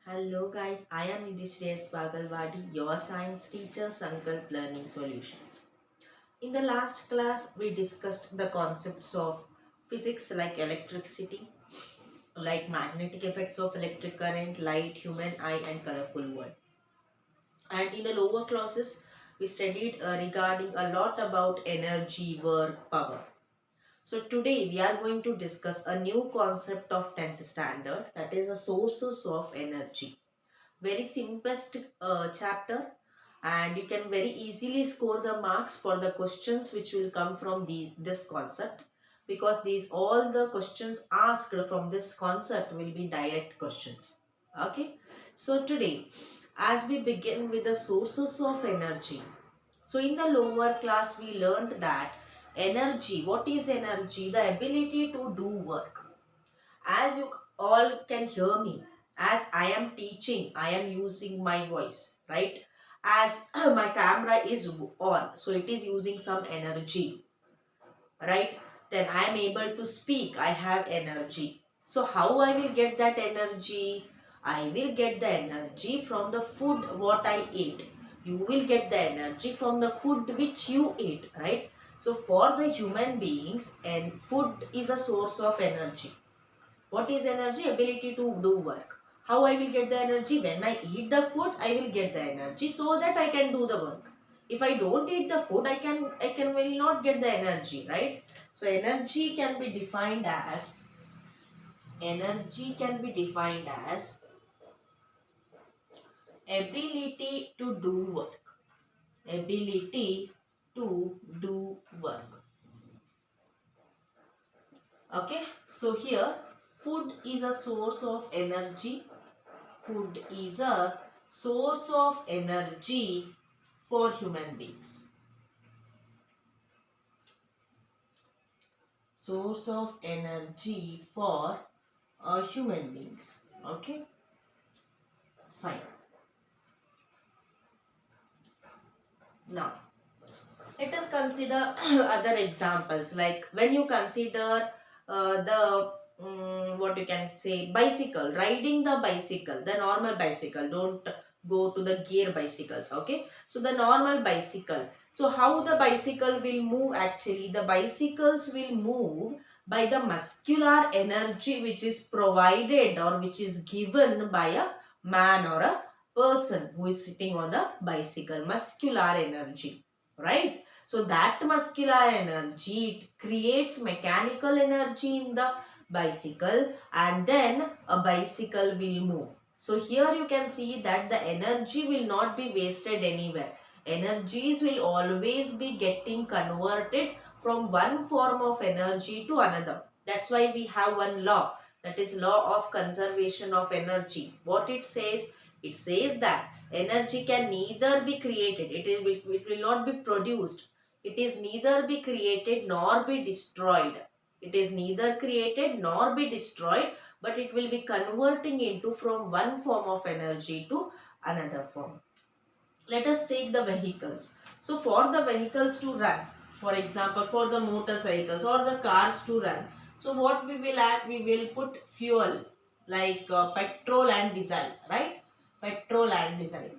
Hello guys, I am Nidhi Bagalwadi, your science teacher, Sankalp Learning Solutions. In the last class, we discussed the concepts of physics like electricity, like magnetic effects of electric current, light, human eye and colorful world. And in the lower classes, we studied regarding a lot about energy, work, power. So today we are going to discuss a new concept of 10th standard, that is the sources of energy. Very simplest chapter, and you can very easily score the marks for the questions which will come from this concept, because these all the questions asked from this concept will be direct questions. Okay, so today as we begin with the sources of energy, so in the lower class we learned that energy, what is energy? The ability to do work. As you all can hear me, as I am teaching, I am using my voice, right? As my camera is on, so it is using some energy, right? Then I am able to speak, I have energy. So how I will get that energy? I will get the energy from the food what I ate. You will get the energy from the food which you eat, right? So for the human beings, and food is a source of energy. What is energy? Ability to do work. How I will get the energy? When I eat the food, I will get the energy so that I can do the work. If I don't eat the food, I can will not get the energy, right? So energy can be defined as ability to do work. Ability to do work. Okay? So here food is a source of energy. Food is a source of energy for human beings. Source of energy for human beings. Okay, fine. Now, let us consider other examples. Like when you consider the what you can say, bicycle, riding the bicycle, the normal bicycle, don't go to the gear bicycles. Okay, so the normal bicycle, so how the bicycle will move? Actually the bicycles will move by the muscular energy which is provided or which is given by a man or a person who is sitting on the bicycle. Muscular energy, right? So that muscular energy, it creates mechanical energy in the bicycle, and then a bicycle will move. So here you can see that the energy will not be wasted anywhere. Energies will always be getting converted from one form of energy to another. That's why we have one law, that is law of conservation of energy. What it says? It says that energy can neither be created, it will not be produced. It is neither be created nor be destroyed. It is neither created nor be destroyed, but it will be converting into from one form of energy to another form. Let us take the vehicles. So for the vehicles to run, for example, for the motorcycles or the cars to run, so what we will add? We will put fuel like petrol and diesel, right? Petrol and diesel.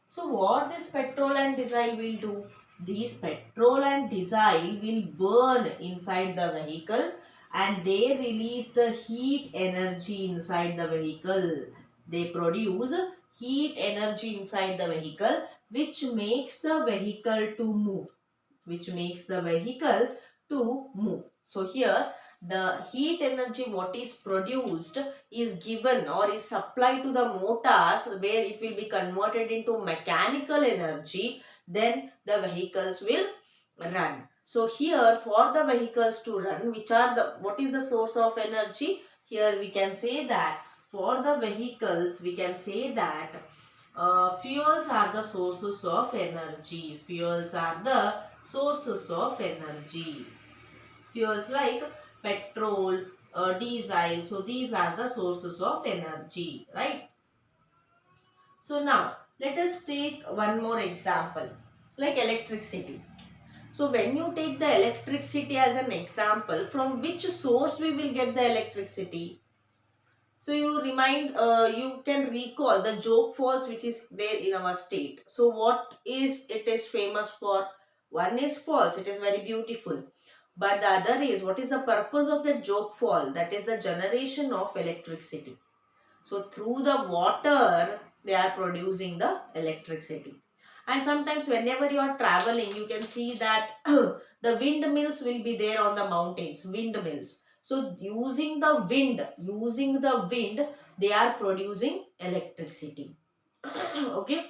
So what this petrol and diesel will do? These petrol and diesel will burn inside the vehicle, and they release the heat energy inside the vehicle. They produce heat energy inside the vehicle, which makes the vehicle to move. Which makes the vehicle to move. So here the heat energy what is produced is given or is supplied to the motors, where it will be converted into mechanical energy. Then the vehicles will run. So here for the vehicles to run, which are the, what is the source of energy? Here we can say that for the vehicles we can say that fuels are the sources of energy. Fuels are the sources of energy. Fuels like petrol, diesel. So these are the sources of energy, right? So now let us take one more example, like electricity. So when you take the electricity as an example, from which source we will get the electricity? So you can recall the joke falls which is there in our state. So what is it is famous for? One is falls, it is very beautiful. But the other is, what is the purpose of the joke fall? That is the generation of electricity. So through the water, they are producing the electricity. And sometimes whenever you are traveling, you can see that the windmills will be there on the mountains, windmills. So using the wind, they are producing electricity. Okay.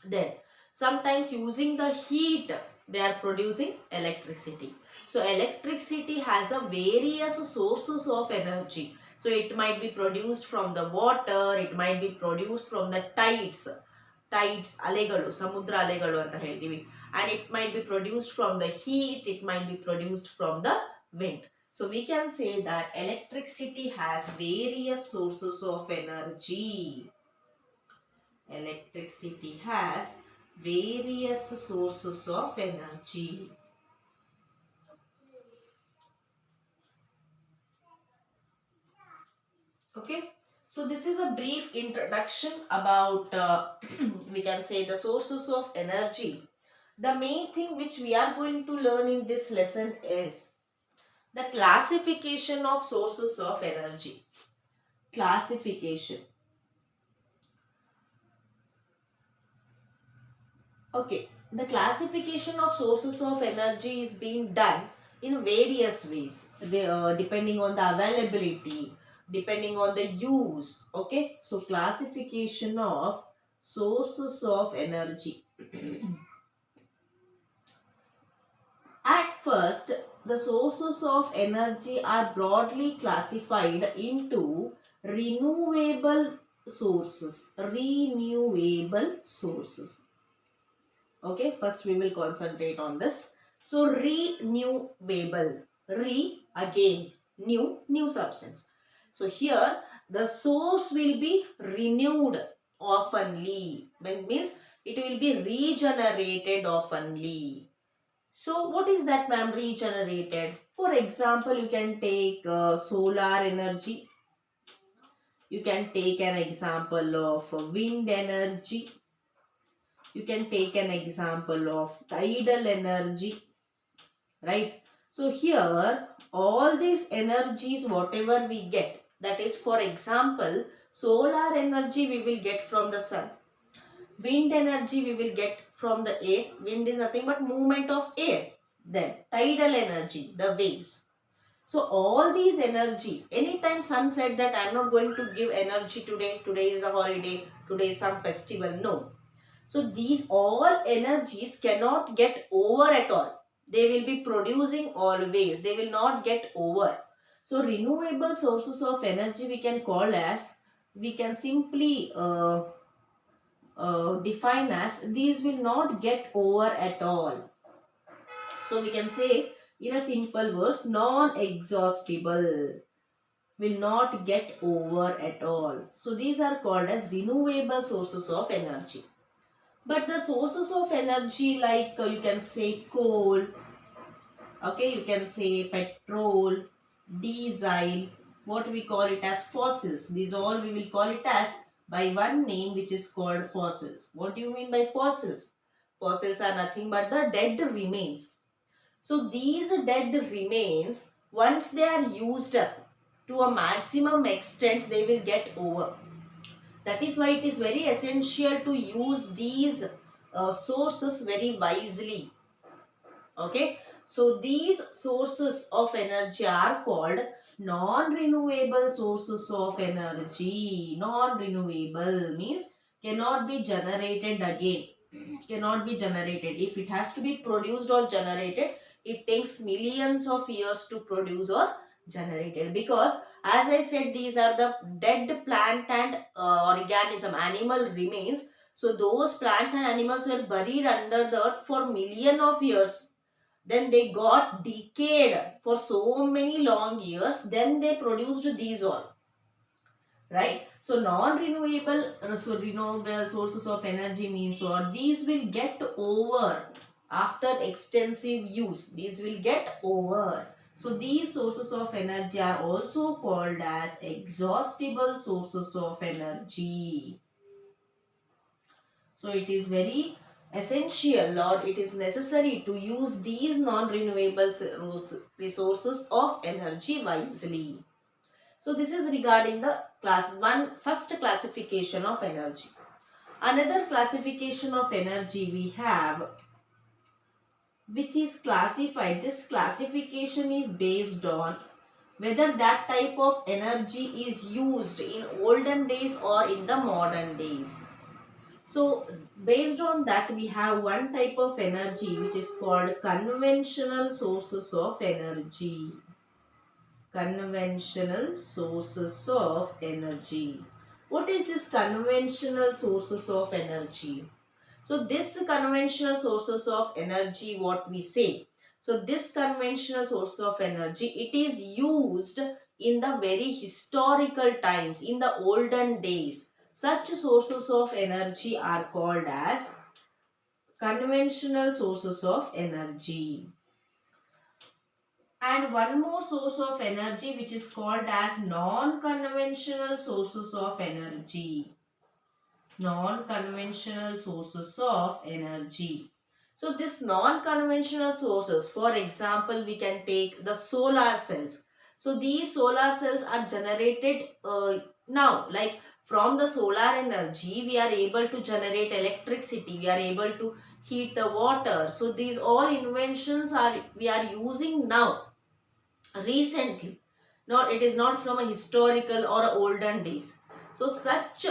Then sometimes using the heat, they are producing electricity. So electricity has a various sources of energy. So it might be produced from the water, it might be produced from the tides ಅಲೆಗಳು ಸಮುದ್ರ ಅಲೆಗಳು ಅಂತ ಹೇಳ್ತೀವಿ, and it might be produced from the heat, it might be produced from the wind. So we can say that electricity has various sources of energy. Electricity has various sources of energy. Okay. So this is a brief introduction about we can say the sources of energy. The main thing which we are going to learn in this lesson is the classification of sources of energy. Classification. Okay, the classification of sources of energy is being done in various ways, depending on the availability, depending on the use. Okay, so classification of sources of energy. At first, the sources of energy are broadly classified into renewable sources. Renewable sources. Okay, first we will concentrate on this. So renewable, again, new substance. So here the source will be renewed oftenly. Means it will be regenerated oftenly. So what is that, ma'am? Regenerated. For example, you can take solar energy. You can take an example of wind energy. You can take an example of tidal energy, right? So here, all these energies, whatever we get, that is, for example, solar energy we will get from the sun. Wind energy we will get from the air. Wind is nothing but movement of air. Then tidal energy, the waves. So all these energy, anytime sun said that I am not going to give energy today, today is a holiday, today is some festival, no. So these all energies cannot get over at all. They will be producing always. They will not get over. So renewable sources of energy we can call as, we can simply define as, these will not get over at all. So we can say in a simple verse, non-exhaustible, will not get over at all. So these are called as renewable sources of energy. But the sources of energy, like you can say coal, okay, you can say petrol, diesel, what we call it as fossils. These all we will call it as by one name, which is called fossils. What do you mean by fossils? Fossils are nothing but the dead remains. So these dead remains, once they are used up to a maximum extent, they will get over. That is why it is very essential to use these sources very wisely. Okay. So these sources of energy are called non-renewable sources of energy. Non-renewable means cannot be generated again. Cannot be generated. If it has to be produced or generated, it takes millions of years to produce or generated, because as I said, these are the dead plant and organism, animal remains. So those plants and animals were buried under the earth for million of years. Then they got decayed for so many long years. Then they produced these all. Right? So non-renewable, so renewable sources of energy means what? These will get over after extensive use. These will get over. So these sources of energy are also called as exhaustible sources of energy. So it is very essential or it is necessary to use these non-renewable resources of energy wisely. So this is regarding the class 1 first classification of energy. Another classification of energy we have, which is classified. This classification is based on whether that type of energy is used in olden days or in the modern days. So based on that, we have one type of energy which is called conventional sources of energy. Conventional sources of energy. What is this conventional sources of energy? So this conventional sources of energy, what we say. So this conventional source of energy, it is used in the very historical times, in the olden days. Such sources of energy are called as conventional sources of energy. And one more source of energy which is called as non-conventional sources of energy. Non-conventional sources of energy. So this non-conventional sources, for example, we can take the solar cells. So these solar cells are generated now, like from the solar energy we are able to generate electricity, we are able to heat the water. So these all inventions are we are using now recently, not it is not from a historical or a olden days. So such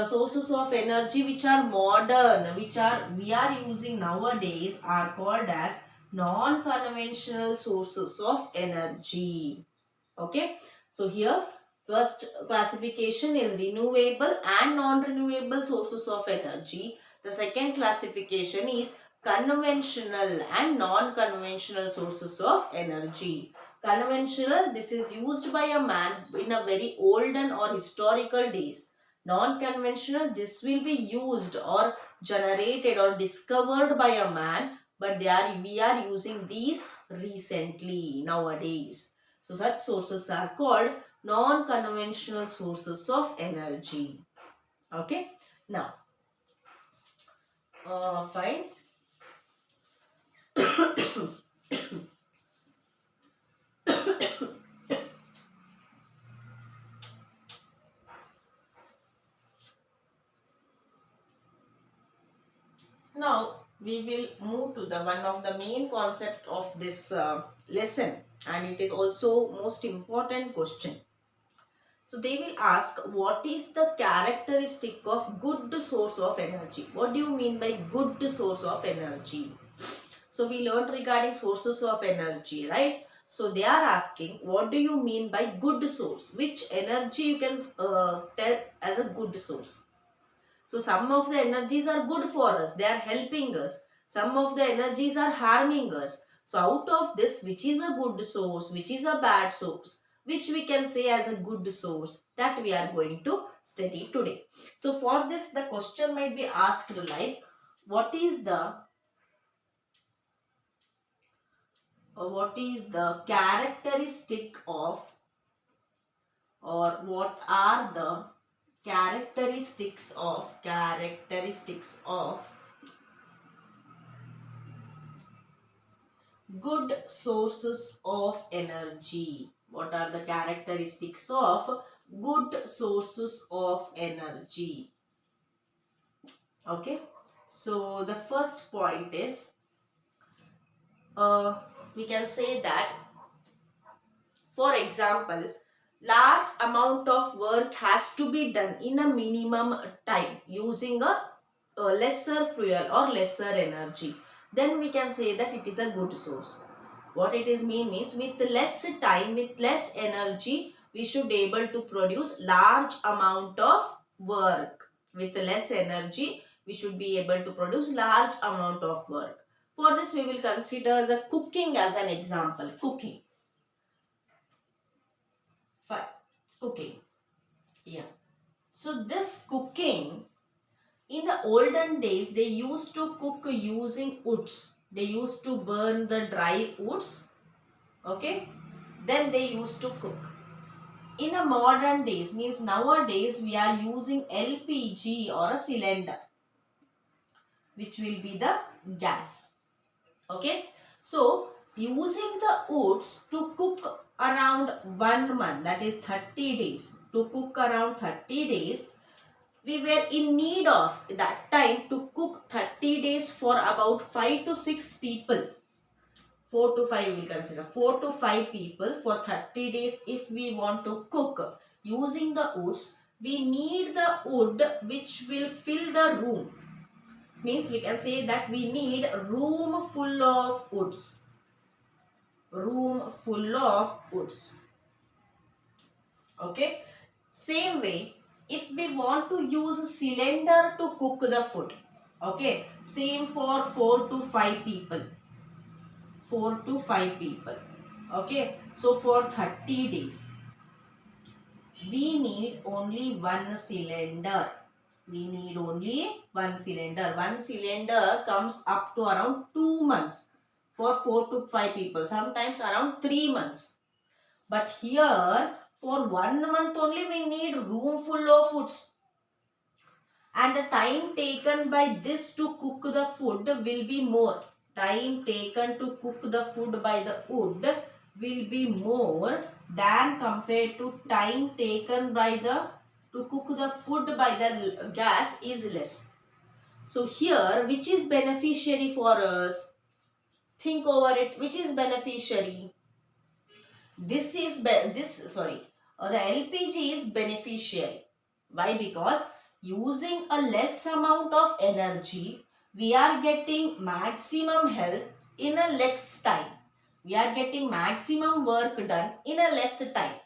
sources of energy which are modern, which are we are using nowadays, are called as non conventional sources of energy. Okay, so here first classification is renewable and non-renewable sources of energy. The second classification is conventional and non-conventional sources of energy. Conventional, this is used by a man in a very olden or historical days. Non-conventional, this will be used or generated or discovered by a man, but we are using these recently nowadays. So such sources are called non-conventional sources of energy. Okay. Now, fine. Now we will move to the one of the main concept of this lesson, and it is also most important question. So they will ask, what is the characteristic of good source of energy? What do you mean by good source of energy? So we learned regarding sources of energy, right? So they are asking, what do you mean by good source? Which energy you can tell as a good source? So some of the energies are good for us. They are helping us. Some of the energies are harming us. So out of this, which is a good source, which is a bad source, which we can say as a good source, that we are going to study today. So for this, the question might be asked like, what is the characteristic of, or what are the characteristics of good sources of energy? What are the characteristics of good sources of energy? Okay, so the first point is, we can say that, for example, large amount of work has to be done in a minimum time using a lesser fuel or lesser energy. Then we can say that it is a good source. What it is means with less time, with less energy, we should be able to produce large amount of work. With less energy, we should be able to produce large amount of work. For this, we will consider the cooking as an example. Cooking. Fine. Cooking. Yeah. So this cooking, in the olden days, they used to cook using woods. They used to burn the dry woods Okay, then they used to cook. In a modern days, means nowadays we are using LPG or a cylinder, which will be the gas. Okay, so using the woods to cook around 1 month, that is 30 days, to cook around 30 days, we were in need of that time to cook 30 days for about 5 to 6 people. 4 to 5 we will consider 4 to 5 people for 30 days. If we want to cook using the woods, we need the wood which will fill the room. Means we can say that we need room full of woods. Room full of woods. Okay. Same way, if we want to use cylinder to cook the food. Okay. Same for 4 to 5 people. 4 to 5 people. Okay. So for 30 days, we need only one cylinder. We need only one cylinder. One cylinder comes up to around 2 months for 4 to 5 people. Sometimes around 3 months. But here for 1 month only we need room full of foods. And the time taken by this to cook the food will be more. Time taken to cook the food by the wood will be more than compared to time taken by the to cook the food by the gas is less. So here, which is beneficiary for us? Think over it. Which is beneficiary? The LPG is beneficiary. Why? Because using a less amount of energy, we are getting maximum health in a less time. We are getting maximum work done in a less time.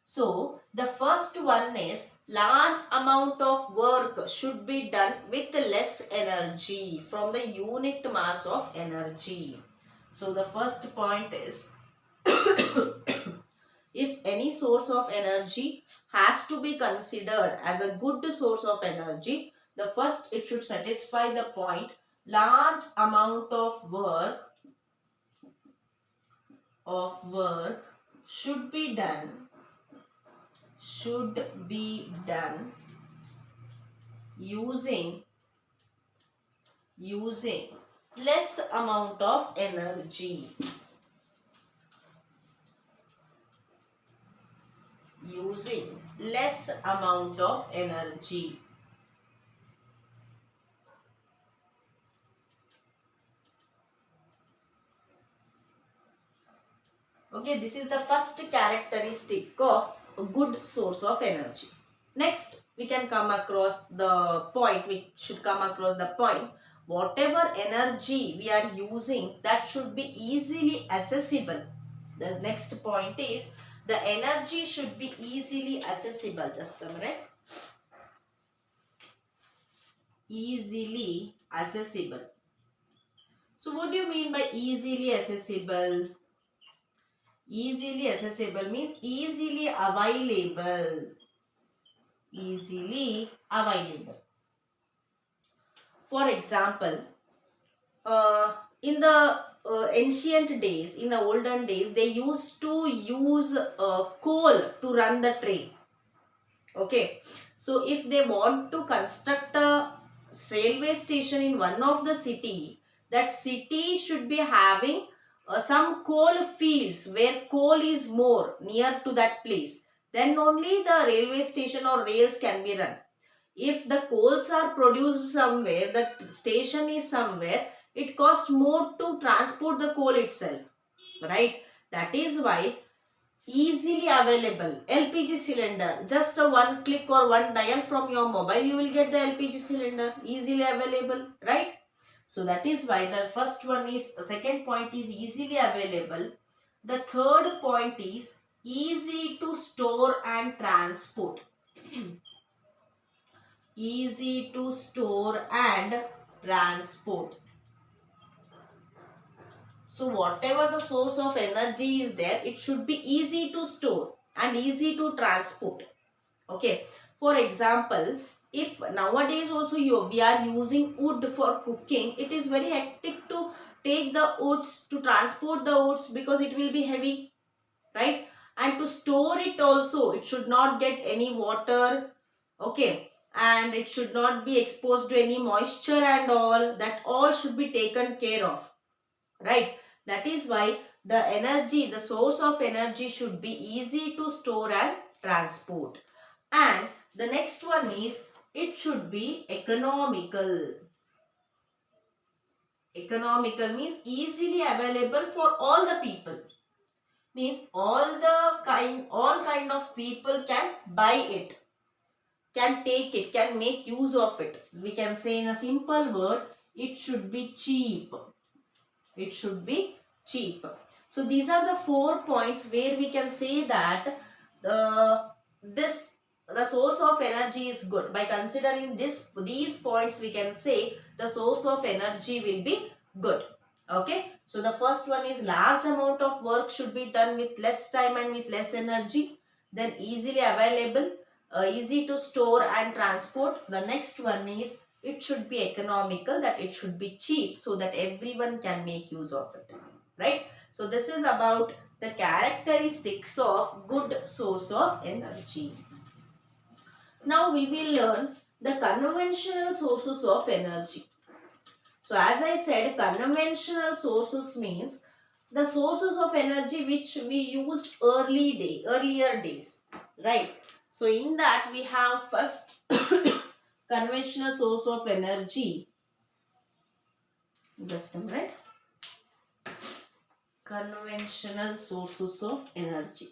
So, the first one is large amount of work should be done with less energy from the unit mass of energy. So, the first point is if any source of energy has to be considered as a good source of energy, the first it should satisfy the point large amount of work should be done using less amount of energy. Using less amount of energy. Okay, this is the first characteristic of a good source of energy. Next, we can come across the point, we should come across the point, whatever energy we are using, that should be easily accessible. The next point is, the energy should be easily accessible. Just a minute. Easily accessible. So, what do you mean by easily accessible? Easily accessible means easily available. Easily available. For example, in the ancient days, in the olden days, they used to use coal to run the train. Okay. So, if they want to construct a railway station in one of the city, that city should be having some coal fields where coal is more near to that place. Then only the railway station or rails can be run. If the coals are produced somewhere, the station is somewhere, it costs more to transport the coal itself. Right? That is why easily available LPG cylinder, just a one click or one dial from your mobile, you will get the LPG cylinder, easily available, right? So that is why the first one is, second point is easily available. The third point is easy to store and transport. Easy to store and transport. So whatever the source of energy is there, it should be easy to store and easy to transport. Okay. For example, if nowadays also we are using wood for cooking, it is very hectic to take the oats, to transport the oats, because it will be heavy, right? And to store it also, it should not get any water, okay, and it should not be exposed to any moisture and all. That all should be taken care of, right? That is why the energy, the source of energy should be easy to store and transport. And the next one is, it should be economical. Economical means easily available for all the people. Means all kind of people can buy it, can take it, can make use of it. We can say in a simple word, it should be cheap. It should be cheap. So these are the 4 points where we can say that this the source of energy is good. By considering these points, we can say the source of energy will be good. Okay. So the first one is, large amount of work should be done with less time and with less energy. Then easily available, easy to store and transport. The next one is, it should be economical, that it should be cheap so that everyone can make use of it, right? So this is about the characteristics of good source of energy. Now we will learn the conventional sources of energy. So as I said, conventional sources means the sources of energy which we used earlier days, right? So in that we have first conventional source of energy. Just a minute. Conventional sources of energy.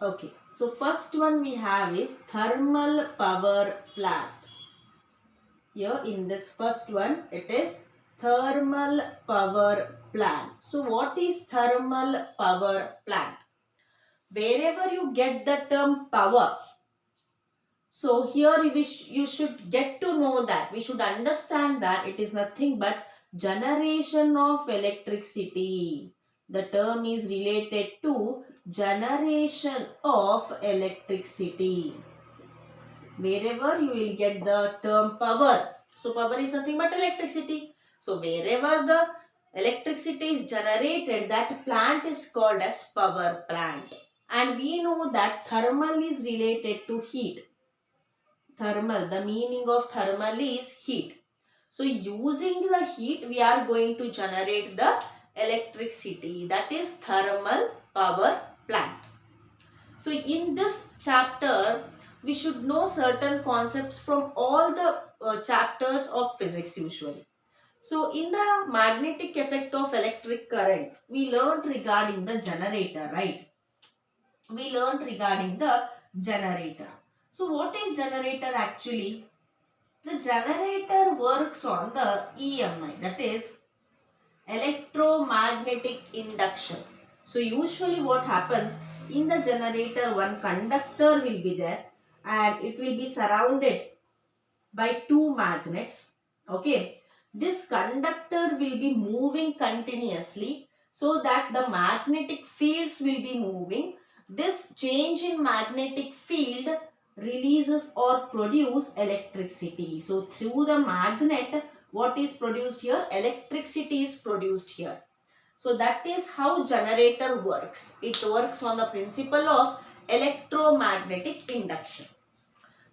Okay, so first one we have is thermal power plant. Here in this first one, it is thermal power plant. So what is thermal power plant? Wherever you get the term power, so here you should get to know that, we should understand that it is nothing but generation of electricity. The term is related to generation of electricity. Wherever you will get the term power, so power is nothing but electricity. So wherever the electricity is generated, that plant is called as power plant. And we know that thermal is related to heat. Thermal, the meaning of thermal is heat. So using the heat, we are going to generate the electricity. That is thermal power plant. So in this chapter, we should know certain concepts from all the chapters of physics usually. So in the magnetic effect of electric current, we learned regarding the generator, right? We learned regarding the generator. So what is generator actually? The generator works on the EMI, that is electromagnetic induction. So usually what happens, in the generator, one conductor will be there and it will be surrounded by two magnets. Okay, this conductor will be moving continuously so that the magnetic fields will be moving. This change in magnetic field releases or produce electricity. So through the magnet, what is produced here? Electricity is produced here. So that is how generator works. It works on the principle of electromagnetic induction.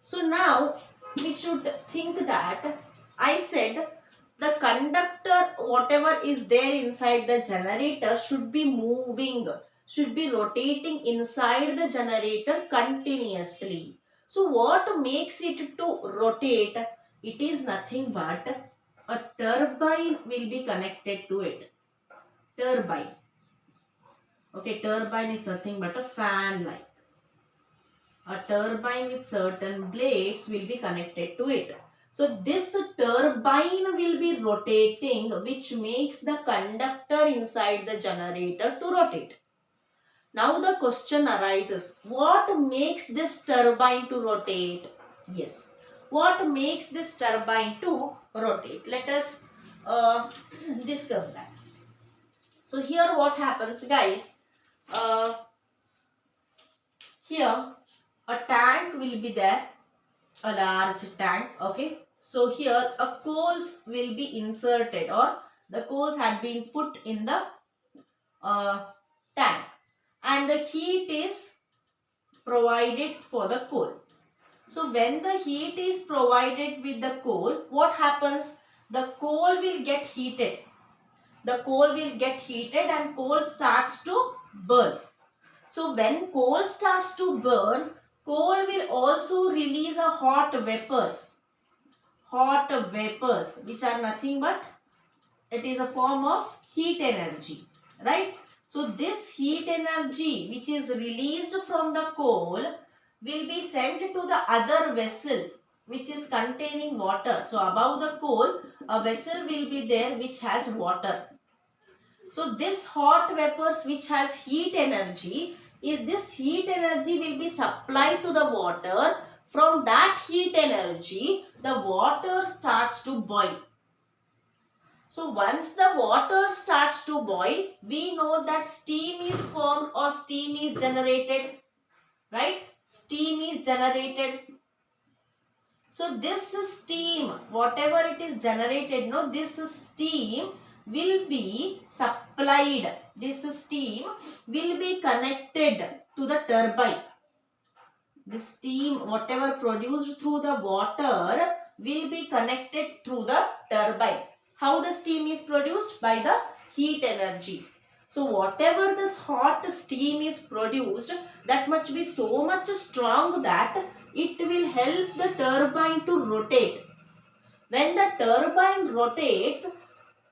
So now we should think that I said the conductor, whatever is there inside the generator, should be moving, should be rotating inside the generator continuously. So what makes it to rotate? It is nothing but a turbine will be connected to it. Turbine. Okay, turbine is nothing but a fan like. A turbine with certain blades will be connected to it. So this turbine will be rotating, which makes the conductor inside the generator to rotate. Now the question arises, what makes this turbine to rotate? Yes, what makes this turbine to rotate? Let us discuss that. So here what happens, guys? uh, here a tank will be there, a large tank. Okay, so here a coals will be inserted, or the coals had been put in the tank, and the heat is provided for the coal. So when the heat is provided with the coal, what happens? The coal will get heated. The coal will get heated and coal starts to burn. So when coal starts to burn, coal will also release a hot vapors. Hot vapors, which are nothing but, it is a form of heat energy, right? So this heat energy which is released from the coal will be sent to the other vessel which is containing water. So above the coal, a vessel will be there which has water. So this hot vapors which has heat energy, is this heat energy will be supplied to the water. From that heat energy, the water starts to boil. So once the water starts to boil, we know that steam is formed or steam is generated, right? Steam is generated. So this steam, whatever it is generated, no, this steam will be supplied. This steam will be connected to the turbine. The steam, whatever produced through the water, will be connected through the turbine. How the steam is produced? By the heat energy. So whatever this hot steam is produced, that must be so much strong that it will help the turbine to rotate. When the turbine rotates,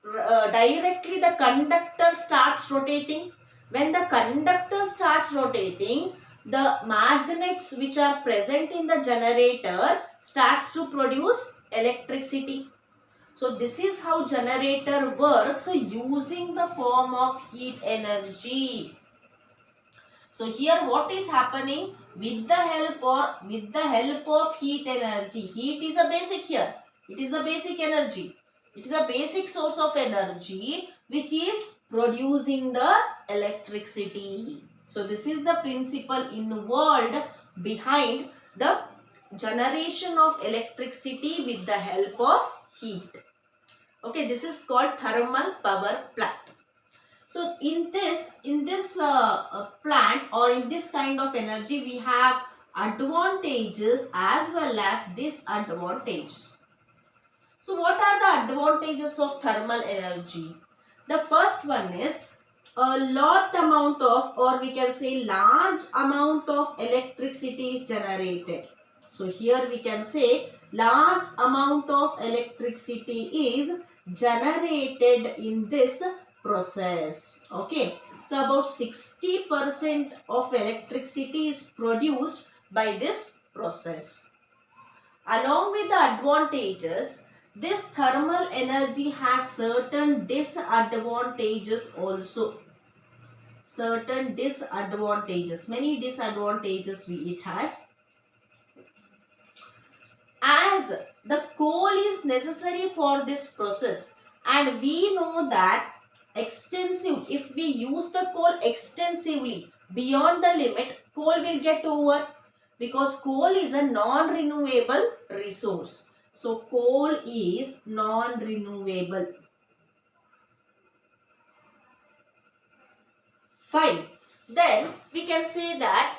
directly the conductor starts rotating. When the conductor starts rotating, the magnets which are present in the generator starts to produce electricity. So this is how generator works, using the form of heat energy. So here what is happening? With the help of heat energy. Heat is a basic here. It is the basic energy. It is a basic source of energy which is producing the electricity. So this is the principle involved behind the generation of electricity with the help of heat. Okay, this is called thermal power plant. So in this plant, or in this kind of energy, we have advantages as well as disadvantages. So what are the advantages of thermal energy? The first one is a lot amount of, or we can say large amount of electricity is generated. So here we can say large amount of electricity is generated in this process. Okay, so about 60% of electricity is produced by this process. Along with the advantages, this thermal energy has certain disadvantages also. Certain disadvantages, many disadvantages it has. As the coal is necessary for this process, and we know that if we use the coal extensively beyond the limit, coal will get over, because coal is a non-renewable resource. So coal is non-renewable. Fine. Then we can say that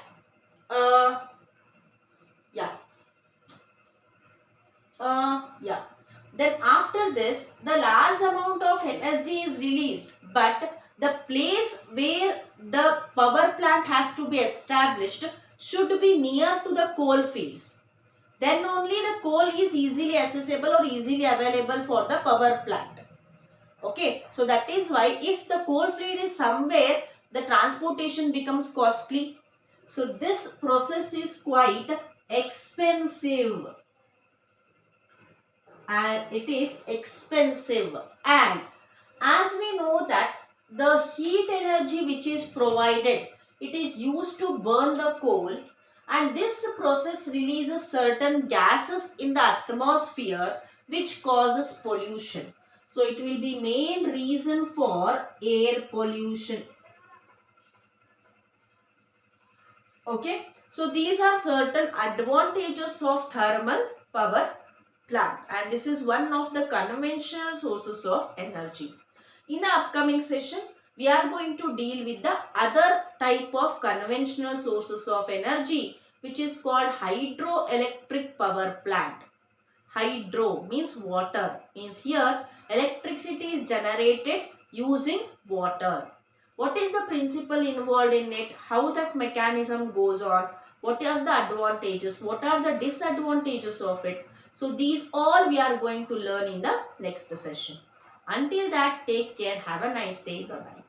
Then after this, the large amount of energy is released, but the place where the power plant has to be established should be near to the coal fields. Then only the coal is easily accessible or easily available for the power plant. Okay, so that is why if the coal field is somewhere, the transportation becomes costly. So this process is quite expensive. And it is expensive, and as we know that the heat energy which is provided, it is used to burn the coal, and this process releases certain gases in the atmosphere which causes pollution. So it will be main reason for air pollution. Okay. So these are certain advantages of thermal power plant, and this is one of the conventional sources of energy. In the upcoming session, we are going to deal with the other type of conventional sources of energy, which is called hydroelectric power plant. Hydro means water, means here electricity is generated using water. What is the principle involved in it? How that mechanism goes on? What are the advantages? What are the disadvantages of it? So these all we are going to learn in the next session. Until that, take care. Have a nice day. Bye bye.